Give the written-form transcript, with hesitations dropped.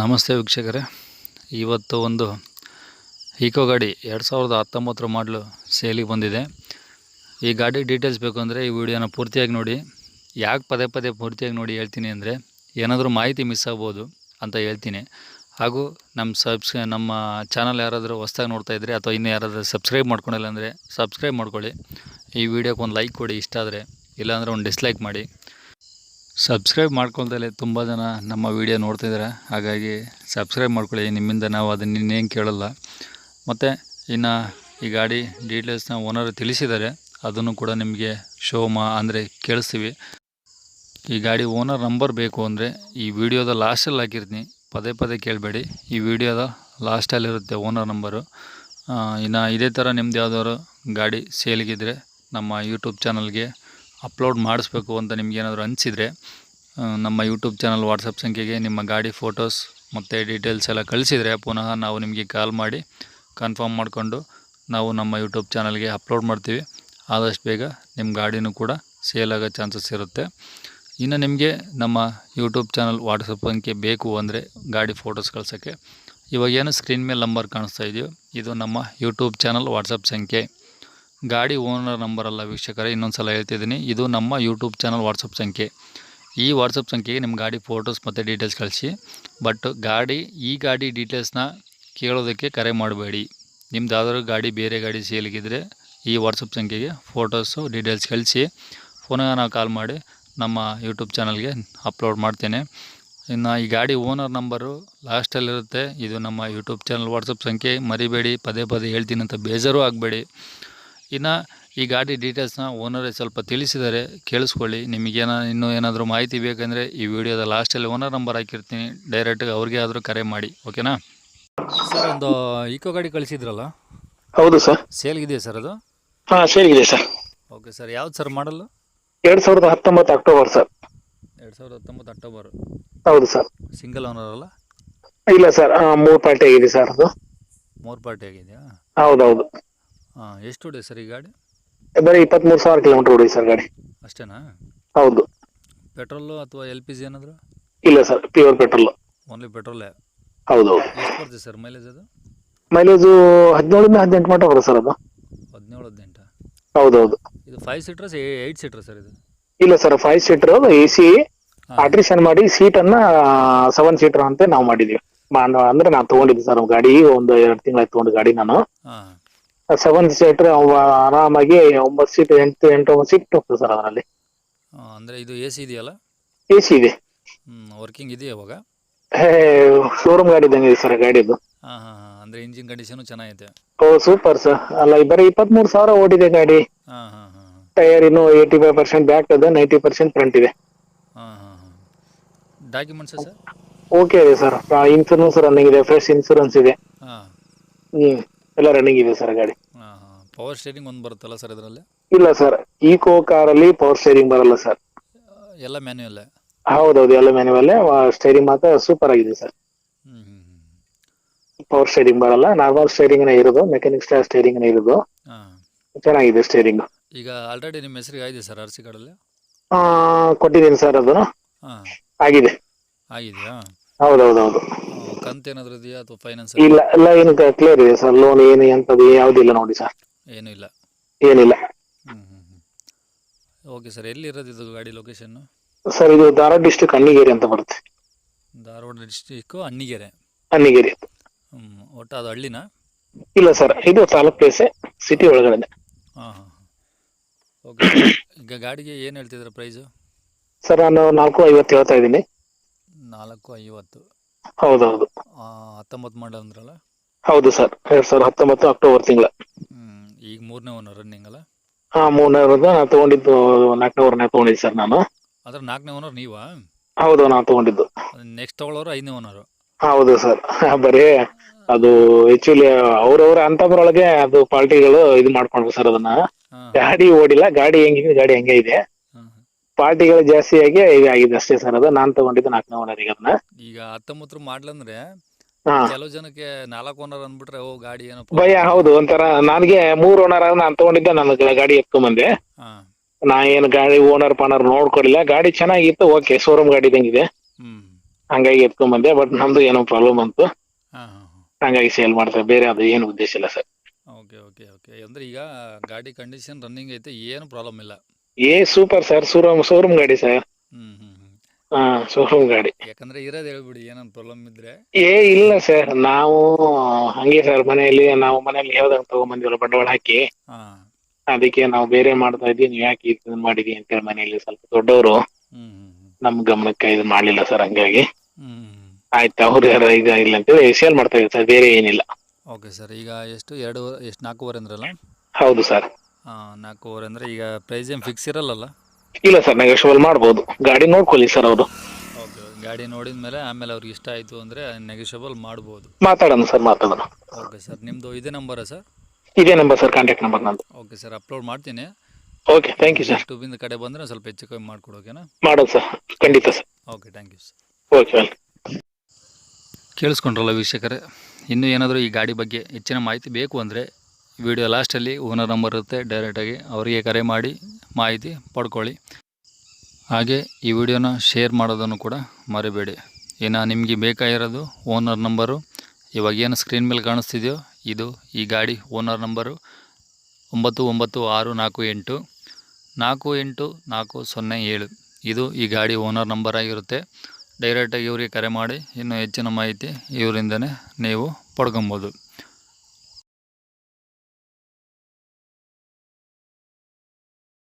ನಮಸ್ತೆ ವೀಕ್ಷಕರೇ, ಇವತ್ತು ಒಂದು ಈಕೋ ಗಾಡಿ 2019 ಮಾಡಲು ಸೇಲಿಗೆ ಬಂದಿದೆ. ಈ ಗಾಡಿ ಡೀಟೇಲ್ಸ್ ಬೇಕು ಅಂದರೆ ಈ ವಿಡಿಯೋನ ಪೂರ್ತಿಯಾಗಿ ನೋಡಿ. ಯಾಕೆ ಪದೇ ಪದೇ ಪೂರ್ತಿಯಾಗಿ ನೋಡಿ ಹೇಳ್ತೀನಿ ಅಂದರೆ ಏನಾದರೂ ಮಾಹಿತಿ ಮಿಸ್ ಆಗ್ಬೋದು ಅಂತ ಹೇಳ್ತೀನಿ. ಹಾಗೂ ನಮ್ಮ ಚಾನಲ್ ಯಾರಾದರೂ ಹೊಸ್ದಾಗಿ ನೋಡ್ತಾ ಇದ್ದರೆ ಅಥವಾ ಇನ್ನೂ ಯಾರಾದರೂ ಸಬ್ಸ್ಕ್ರೈಬ್ ಮಾಡ್ಕೊಂಡಿಲ್ಲ ಅಂದರೆ ಸಬ್ಸ್ಕ್ರೈಬ್ ಮಾಡ್ಕೊಳ್ಳಿ. ಈ ವಿಡಿಯೋಕ್ಕೆ ಒಂದು ಲೈಕ್ ಕೊಡಿ ಇಷ್ಟ ಆದರೆ, ಇಲ್ಲಾಂದರೆ ಒಂದು ಡಿಸ್ಲೈಕ್ ಮಾಡಿ. ಸಬ್ಸ್ಕ್ರೈಬ್ ಮಾಡ್ಕೊಳ್ದಲ್ಲೇ ತುಂಬ ಜನ ನಮ್ಮ ವಿಡಿಯೋ ನೋಡ್ತಿದ್ದಾರೆ, ಹಾಗಾಗಿ ಸಬ್ಸ್ಕ್ರೈಬ್ ಮಾಡ್ಕೊಳ್ಳಿ. ನಿಮ್ಮಿಂದ ನಾವು ಅದನ್ನು ಇನ್ನೇನು ಕೇಳಲ್ಲ. ಮತ್ತು ಇನ್ನು ಈ ಗಾಡಿ ಡೀಟೇಲ್ಸ್ನ ಓನರ್ ತಿಳಿಸಿದ್ದಾರೆ, ಅದನ್ನು ಕೂಡ ನಿಮಗೆ ಅಂದರೆ ಕೇಳಿಸ್ತೀವಿ. ಈ ಗಾಡಿ ಓನರ್ ನಂಬರ್ ಬೇಕು ಅಂದರೆ ಈ ವಿಡಿಯೋದ ಲಾಸ್ಟಲ್ಲಿ ಹಾಕಿರ್ತೀನಿ, ಪದೇ ಪದೇ ಕೇಳಬೇಡಿ. ಈ ವಿಡಿಯೋದ ಲಾಸ್ಟಲ್ಲಿರುತ್ತೆ ಓನರ್ ನಂಬರು. ಇನ್ನು ಇದೇ ಥರ ನಿಮ್ದು ಯಾವುದಾದ್ರು ಗಾಡಿ ಸೇಲಿಗಿದ್ರೆ ನಮ್ಮ ಯೂಟ್ಯೂಬ್ ಚಾನಲ್ಗೆ ಅಪ್ಲೋಡ್ ಮಾಡಿಸ್ಬೇಕು ಅಂತ ನಿಮಗೇನಾದರೂ ಅನಿಸಿದರೆ ನಮ್ಮ ಯೂಟ್ಯೂಬ್ ಚಾನಲ್ ವಾಟ್ಸಪ್ ಸಂಖ್ಯೆಗೆ ನಿಮ್ಮ ಗಾಡಿ ಫೋಟೋಸ್ ಮತ್ತು ಡೀಟೇಲ್ಸ್ ಎಲ್ಲ ಕಳಿಸಿದರೆ ಪುನಃ ನಾವು ನಿಮಗೆ ಕಾಲ್ ಮಾಡಿ ಕನ್ಫರ್ಮ್ ಮಾಡಿಕೊಂಡು ನಾವು ನಮ್ಮ ಯೂಟ್ಯೂಬ್ ಚಾನಲ್ಗೆ ಅಪ್ಲೋಡ್ ಮಾಡ್ತೀವಿ. ಆದಷ್ಟು ಬೇಗ ನಿಮ್ಮ ಗಾಡಿನೂ ಕೂಡ ಸೇಲ್ ಆಗೋ ಚಾನ್ಸಸ್ ಇರುತ್ತೆ. ಇನ್ನು ನಿಮಗೆ ನಮ್ಮ ಯೂಟ್ಯೂಬ್ ಚಾನಲ್ ವಾಟ್ಸಪ್ ಸಂಖ್ಯೆ ಬೇಕು ಅಂದರೆ ಗಾಡಿ ಫೋಟೋಸ್ ಕಳ್ಸೋಕ್ಕೆ ಇವಾಗೇನು ಸ್ಕ್ರೀನ್ ಮೇಲೆ ನಂಬರ್ ಕಾಣಿಸ್ತಾ ಇದೆಯೋ ಇದು ನಮ್ಮ ಯೂಟ್ಯೂಬ್ ಚಾನಲ್ ವಾಟ್ಸಪ್ ಸಂಖ್ಯೆ. ಗಾಡಿ ಓನರ್ ನಂಬರಲ್ಲ ವೀಕ್ಷಕರೇ, ಇನ್ನೊಂದು ಸಲ ಹೇಳ್ತಿದ್ದೀನಿ, ಇದು ನಮ್ಮ ಯೂಟ್ಯೂಬ್ ಚಾನಲ್ ವಾಟ್ಸಪ್ ಸಂಖ್ಯೆ. ಈ ವಾಟ್ಸಪ್ ಸಂಖ್ಯೆಗೆ ನಿಮ್ಮ ಗಾಡಿ ಫೋಟೋಸ್ ಮತ್ತು ಡೀಟೇಲ್ಸ್ ಕಳಿಸಿ. ಬಟ್ ಈ ಗಾಡಿ ಡೀಟೇಲ್ಸ್ನ ಕೇಳೋದಕ್ಕೆ ಕರೆ ಮಾಡಬೇಡಿ. ನಿಮ್ದು ಯಾವ್ದಾದ್ರು ಗಾಡಿ ಬೇರೆ ಗಾಡಿ ಸೇಲಿಗಿದ್ರೆ ಈ ವಾಟ್ಸಪ್ ಸಂಖ್ಯೆಗೆ ಫೋಟೋಸು ಡೀಟೇಲ್ಸ್ ಕಳಿಸಿ, ಪುನಃ ನಾವು ಕಾಲ್ ಮಾಡಿ ನಮ್ಮ ಯೂಟ್ಯೂಬ್ ಚಾನಲ್ಗೆ ಅಪ್ಲೋಡ್ ಮಾಡ್ತೇನೆ. ಇನ್ನು ಈ ಗಾಡಿ ಓನರ್ ನಂಬರು ಲಾಸ್ಟಲ್ಲಿರುತ್ತೆ. ಇದು ನಮ್ಮ ಯೂಟ್ಯೂಬ್ ಚಾನಲ್ ವಾಟ್ಸಪ್ ಸಂಖ್ಯೆ, ಮರಿಬೇಡಿ. ಪದೇ ಪದೇ ಹೇಳ್ತೀನಿ ಅಂತ ಬೇಜಾರೂ ಆಗಬೇಡಿ. ಇನ್ನು ಈ ಗಾಡಿ ಡೀಟೇಲ್ಸ್ನ ಓನರೇ ಸ್ವಲ್ಪ ತಿಳಿಸಿದ್ದಾರೆ, ಕೇಳಿಸ್ಕೊಳ್ಳಿ. ಇನ್ನೂ ಏನಾದರೂ ಮಾಹಿತಿ ಬೇಕಂದರೆ ಈ ವಿಡಿಯೋದ ಲಾಸ್ಟಲ್ಲಿ ಓನರ್ ನಂಬರ್ ಹಾಕಿರ್ತೀನಿ, ಡೈರೆಕ್ಟಾಗಿ ಅವ್ರಿಗೆ ಆದರೂ ಕರೆ ಮಾಡಿ. ಓಕೆನಾ ಸರ್? ಒಂದು ಈಕೋ ಗಾಡಿ ಕಳಿಸಿದ್ರಲ್ಲ? ಹೌದು ಸರ್. ಸೇಲ್ಗಿದೆಯಾ ಸರ್ ಅದು? ಹಾಂ, ಸೇಲ್ಗಿದೆ ಸರ್. ಓಕೆ ಸರ್, ಯಾವ್ದು ಸರ್ ಮಾಡಲು? 2019 ಅಕ್ಟೋಬರ್ ಸರ್. 2019 ಅಕ್ಟೋಬರ್. ಹೌದು ಸರ್. ಸಿಂಗಲ್ ಓನರ್ ಅಲ್ಲ? ಇಲ್ಲ ಸರ್, 3 ಪಾರ್ಟಿ ಆಗಿದೆ ಸರ್ ಅದು. 3 ಪಾರ್ಟಿ ಆಗಿದೆಯಾ? ಹೌದೌದು. ಎಷ್ಟು ಹೊಡೆ ಸರ್ ಈ ಗಾಡಿ? ಬರೀ 23,000 ಕಿಲೋಮೀಟರ್ ಹೊಡಿ ಸರ್ ಗಾಡಿ. ಅಷ್ಟೇನಾ? ಹೌದು. ಪೆಟ್ರೋಲು ಅಥವಾ LPG ಏನಾದರೂ? ಇಲ್ಲ ಸರ್, ಪ್ಯೂರ್ ಪೆಟ್ರೋಲ್. ಓನ್ಲಿ ಪೆಟ್ರೋಲೇ? ಹೌದು. ಎಷ್ಟು ಬರ್ತದೆ ಸರ್ ಮೈಲೇಜ್ ಅದು? ಮೈಲೇಜು 17-18 ಮಟ್ಟ ಬರುತ್ತೆ ಸರ್ ಅದು. 17-18? ಹೌದೌದು. ಇದು 5 ಸೀಟ್ರಸ್ 8 ಸೀಟ್ರ ಸರ್ ಇದು? ಇಲ್ಲ ಸರ್, 5 ಸೀಟರ್ AC ಆಲ್ಟ್ರೇಷನ್ ಮಾಡಿ ಸೀಟನ್ನ 7 ಸೀಟರ್ ಅಂತ ನಾವು ಮಾಡಿದೀವಿ. ಅಂದ್ರೆ ನಾನು ತಗೊಂಡಿದ್ದೆ ಸರ್ ಗಾಡಿ, ಒಂದು 2 ತಿಂಗಳಾಯ್ತು ತಗೊಂಡು ಗಾಡಿ ನಾನು. 7 ಸೀಟರ್ ಆರಾಮಾಗಿ 9 ಸೀಟ್ 8-9 ಸೀಟ್ ಹೋಗ್ತದೆ ಸರ್ ಅದರಲ್ಲಿ. ಅಂದರೆ ಇದು AC ಇದೆಯಲ್ಲ? AC ಇದೆ. ವರ್ಕಿಂಗ್ ಇದೆಯಾ ಇವಾಗ? ಶೋರೂಮ್ ಗಾಡಿ ಇದ್ದಂಗೆ ಇದೆ ಸರ್ ಗಾಡಿದು. ಅಂದರೆ ಇಂಜಿನ್ ಕಂಡೀಷನು ಚೆನ್ನಾಗಿದೆ? ಓ ಸೂಪರ್ ಸರ್. ಅಲ್ಲ, ಬರೀ 23,000 ಓಡಿದೆ ಗಾಡಿ. ಟೈರ್ ಇನ್ನು 85% ಬ್ಯಾಕ್ ಇದೆ, 90% ಫ್ರಂಟ್ ಇದೆ. ಡಾಕ್ಯುಮೆಂಟ್ಸ್ ಸರ್ ಓಕೆ ಇದೆ ಸರ್. ಇನ್ಸೂರೆನ್ಸ್ ರನ್ನಿಂಗ್ ಇದೆ, ಫ್ರೆಶ್ ಇನ್ಸೂರೆನ್ಸ್ ಇದೆ. ಎಲ್ಲ ರನ್ನಿಂಗ್ ಇದೆ ಸರ್ ಗಾಡಿ. ಪವರ್ ಸ್ಟೇರಿಂಗ್ ಒಂದು ಬರುತ್ತಲ್ಲ ಸರ್ ಇದರಲ್ಲಿ? ಇಲ್ಲ ಸರ್, ಈಕೋ ಕಾರಲ್ಲಿ ಪವರ್ ಸ್ಟೇರಿಂಗ್ ಬರಲ್ಲ ಸರ್. ಎಲ್ಲ ಮ್ಯಾನ್ಯುಯಲ್? ಹೌದೌದು, ಎಲ್ಲ ಮ್ಯಾನ್ಯುವಲ್. ಸ್ಟೇರಿಂಗ್ ಮಾತ್ರ ಸೂಪರ್ ಆಗಿದೆ ಸರ್. ಪವರ್ ಸ್ಟೇರಿಂಗ್ ಬರಲ್ಲ, ನಾರ್ಮಲ್ ಸ್ಟೇರಿಂಗ್ ಇರೋದು, ಮೆಕ್ಯಾನಿಕ್ ಸ್ಟೇರಿಂಗ್ ಇರೋದು. ಚೆನ್ನಾಗಿದೆ ಸ್ಟೇರಿಂಗ್. ಈಗ ಆಲ್ರೆಡಿ ನಿಮ್ಮ ಹೆಸರಿಗೆ ಆಗಿದೆ ಸರ್ RC ಕಾರ್ಡಲ್ಲಿ? ಕೊಟ್ಟಿದ್ದೀನಿ ಸರ್, ಅದು ಆಗಿದೆ. ಆಗಿದೆಯಾ? ಹೌದೌದೌದು. ಕಂತು ಏನಾದರೂ ಇದೆಯಾ ಅಥವಾ ಫೈನಾನ್ಸ್? ಇಲ್ಲ ಎಲ್ಲ ಏನು ಕ್ಲಿಯರ್ ಇದೆ ಸರ್. ಲೋನ್ ಏನು ಎಂತದ್ದು ಯಾವುದಿಲ್ಲ ನೋಡಿ ಸರ್. ಏನೂ ಇಲ್ಲ? ಏನಿಲ್ಲ. ಓಕೆ ಸರ್, ಎಲ್ಲಿ ಇರೋದು ಇದು ಗಾಡಿ ಲೊಕೇಶನ್? ಸರ್, ಇದು ಧಾರವಾಡ ಡಿಸ್ಟ್ರಿಕ್ಟ್ ಅಣ್ಣಿಗೇರಿ ಅಂತ ಬರುತ್ತೆ. ಧಾರವಾಡ ಡಿಸ್ಟ್ರಿಕ್ಕು ಅಣ್ಣಿಗೇರಿ? ಅಣ್ಣಿಗೇರಿ. ಒಟ್ಟು ಅದು ಹಳ್ಳಿನಾ? ಇಲ್ಲ ಸರ್, ಇದು ತಾಲೂಕ್ ಪ್ಲೇಸೇ, ಸಿಟಿ ಒಳಗಡೆ. ಓಕೆ. ಈಗ ಗಾಡಿಗೆ ಏನು ಹೇಳ್ತಿದ್ರೆ ಪ್ರೈಸು? ಸರ್, ನಾನು 450 ಹೇಳ್ತಾ ಇದ್ದೀನಿ. 450? ಹೌದೌದು. 19 ಮಾಡಲ್ ಅಂದ್ರಲ್ಲ? ಹೌದು ಸರ್, 2019 ಅಕ್ಟೋಬರ್ ತಿಂಗಳ. ಈಗ 3ನೇ ಓನರ್ ರನ್ನಿಂಗ್ ಅಲ್ಲ? 3ನೇ ನಾನು ತಗೊಂಡಿದ್ದು, 4ನೇ ಓನರ್ ತಗೊಂಡಿದ್ದು ಸರ್ ನಾನು. ಅದ್ರ 4ನೇ ಓನರ್ ನೀವಾ? ಹೌದು, ನಾನು ತಗೊಂಡಿದ್ದು. ನೆಕ್ಸ್ಟ್ ತಗೊಳ್ಳೋರು 5ನೇ ಓನರು? ಹೌದು ಸರ್. ಬರೀ ಅದು ಆಕ್ಚುಲಿ ಅವ್ರವ್ರ ಅಂತದ್ರೊಳಗೆ ಅದು ಪಾರ್ಟಿಗಳು ಇದು ಮಾಡ್ಕೊಂಡ್ರು ಸರ್ ಅದನ್ನ. ಗಾಡಿ ಓಡಿಲ್ಲ, ಗಾಡಿ ಹೆಂಗಿದೆ ಗಾಡಿ ಹೆಂಗೆ ಇದೆ, ಪಾರ್ಟಿಗಳು ಜಾಸ್ತಿಯಾಗಿ ಇದಾಗಿದೆ ಅಷ್ಟೇ ಸರ್. ಅದು ನಾನು ತಗೊಂಡಿದ್ದು 4ನೇ ಓನರಿಗೆ ಅದನ್ನ. ಈಗ 19 ಮಾಡ್ಲಂದ್ರೆ ಕೆಲವು ಜನಕ್ಕೆ 4 ಓನರ್ ಅಂದ್ಬಿಟ್ರೆ ಓ ಗಾಡಿ ಏನೋ ಭಯ. ಹೌದು, ಒಂಥರ ನನಗೆ 3 ಓನರ್ ನಾನು ತಗೊಂಡಿದ್ದೆ, ನನ್ನ ಗಾಡಿ ಎತ್ಕೊಂಬಂದೆ. ನಾ ಏನು ಗಾಡಿ ಓನರ್ ಪಾನರ್ ನೋಡ್ಕೊಡಿಲ್ಲ, ಗಾಡಿ ಚೆನ್ನಾಗಿತ್ತು. ಓಕೆ, ಶೋರೂಮ್ ಗಾಡಿ ಇದ್ದಂಗಿದೆ. ಹಂಗಾಗಿ ಎತ್ಕೊಂಡ್ ಬಂದೆ. ಬಟ್ ನಮ್ದು ಏನೋ ಪ್ರಾಬ್ಲಮ್ ಅಂತು, ಹಾಂ ಹಾಂ ಹಾಂ. ಹಂಗಾಗಿ ಸೇಲ್ ಮಾಡ್ತಾರೆ. ಬೇರೆ ಅದು ಏನು ಉದ್ದೇಶ ಇಲ್ಲ ಸರ್. Okay okay okay. ಅಂದರೆ ಈಗ ಗಾಡಿ ಕಂಡೀಷನ್ ರನ್ನಿಂಗ್ ಐತೆ, ಏನು ಪ್ರಾಬ್ಲಮ್ ಇಲ್ಲ. ಸೂಪರ್ ಸರ್, ಶೋರೂಮ್ ಗಾಡಿ ಸರ್. ಹ್ಞೂ ಹ್ಞೂ ಹ್ಞೂ. ಹಾ, ಶೋರೂಮ್ ಗಾಡಿ. ಯಾಕಂದರೆ ಇರೋದು ಹೇಳ್ಬಿಡಿ, ಏನೊಂದು ಪ್ರಾಬ್ಲಮ್ ಇದ್ದರೆ. ಇಲ್ಲ ಸರ್, ನಾವು ಹಂಗೆ ಸರ್, ಮನೆಯಲ್ಲಿ ಯಾವ್ದಾದ್ರು ತಗೊಂಡ್ಬಂದಿವಲ್ಲ ಬಂಡವಾಳ ಹಾಕಿ, ಹಾಂ. ಅದಕ್ಕೆ ನಾವು ಬೇರೆ ಮಾಡ್ತಾ ಇದ್ವಿ. ನೀವು ಯಾಕೆ ಇದನ್ನ ಮಾಡಿದಿ ಅಂತೇಳಿ ಮನೆಯಲ್ಲಿ ಸ್ವಲ್ಪ ದೊಡ್ಡವರು ಹ್ಞೂ ಹ್ಞೂ ಹ್ಞೂ. ನಮ್ ಗಮನಕ್ಕೆ ಇದು ಮಾಡ್ಲಿಲ್ಲ ಸರ್. ಹಂಗಾಗಿ ಹ್ಞೂ. ಆಯ್ತು, ಅವ್ರು ಯಾರು ಈಗ ಇಲ್ಲ ಅಂತೇಳಿ ಸೇಲ್ ಮಾಡ್ತಾ ಇದ್ದೀವಿ ಸರ್, ಬೇರೆ ಏನಿಲ್ಲ. Okay sir. ಈಗ ಎಷ್ಟು 4.5 ಅಂದ್ರಲ್ಲ? ಹೌದು ಸರ್. ಹಾಂ, 4.5 ಅಂದರೆ ಈಗ ಪ್ರೈಸ್ ಏನು ಫಿಕ್ಸ್ ಇರಲ್ಲಲ್ಲ? ಇಲ್ಲ ಸರ್, ನೆಗೋಷಿಯಬಲ್ ಮಾಡ್ಬೋದು. ಗಾಡಿ ನೋಡ್ಕೊಳ್ಳಿ ಸರ್ ಅವರು. ಓಕೆ. ಗಾಡಿ ನೋಡಿದ ಮೇಲೆ ಆಮೇಲೆ ಅವ್ರಿಗೆ ಇಷ್ಟ ಆಯಿತು ಅಂದರೆ ನೆಗೋಷಿಯಬಲ್ ಮಾಡ್ಬೋದು. ಮಾತಾಡೋಣ ಸರ್, ಮಾತಾಡೋಣ. Okay sir. ನಿಮ್ಮದು ಇದೇ ನಂಬರಾ ಸರ್? ಇದೇ ನಂಬರ್ ಸರ್, ಕಾಂಟ್ಯಾಕ್ಟ್ ನಂಬರ್ ನಂದು. ಓಕೆ ಸರ್, ಅಪ್ಲೋಡ್ ಮಾಡ್ತೀನಿ. Okay, thank you sir. ಯೂಟ್ಯೂಬಿಂದ ಕಡೆ ಬಂದರೆ ಸ್ವಲ್ಪ ಹೆಚ್ಚು ಕಮ್ಮಿ ಮಾಡಿಕೊಡು, ಓಕೆನಾ? ಮಾಡೋದು ಸರ್, ಖಂಡಿತ sir. Okay, thank you sir. Okay, welcome. ಕೇಳಿಸ್ಕೊಂಡ್ರಲ್ಲ ವೀಕ್ಷಕರೇ, ಇನ್ನೂ ಏನಾದರೂ ಈ ಗಾಡಿ ಬಗ್ಗೆ ಹೆಚ್ಚಿನ ಮಾಹಿತಿ ಬೇಕು ಅಂದರೆ ವಿಡಿಯೋ ಲಾಸ್ಟಲ್ಲಿ ಓನರ್ ನಂಬರ್ ಇರುತ್ತೆ, ಡೈರೆಕ್ಟಾಗಿ ಅವರಿಗೆ ಕರೆ ಮಾಡಿ ಮಾಹಿತಿ ಪಡ್ಕೊಳ್ಳಿ. ಹಾಗೆ ಈ ವಿಡಿಯೋನ ಶೇರ್ ಮಾಡೋದನ್ನು ಕೂಡ ಮರಿಬೇಡಿ. ಇನ್ನು ನಿಮಗೆ ಬೇಕಾಗಿರೋದು ಓನರ್ ನಂಬರು ಇವಾಗ ಏನು ಸ್ಕ್ರೀನ್ ಮೇಲೆ ಕಾಣಿಸ್ತಿದೆಯೋ ಇದು ಈ ಗಾಡಿ ಓನರ್ ನಂಬರು 9964848407. ಇದು ಈ ಗಾಡಿ ಓನರ್ ನಂಬರ್ ಆಗಿರುತ್ತೆ. ಡೈರೆಕ್ಟಾಗಿ ಇವರಿಗೆ ಕರೆ ಮಾಡಿ ಇನ್ನೂ ಹೆಚ್ಚಿನ ಮಾಹಿತಿ ಇವರಿಂದನೇ ನೀವು ಪಡ್ಕೊಬೋದು.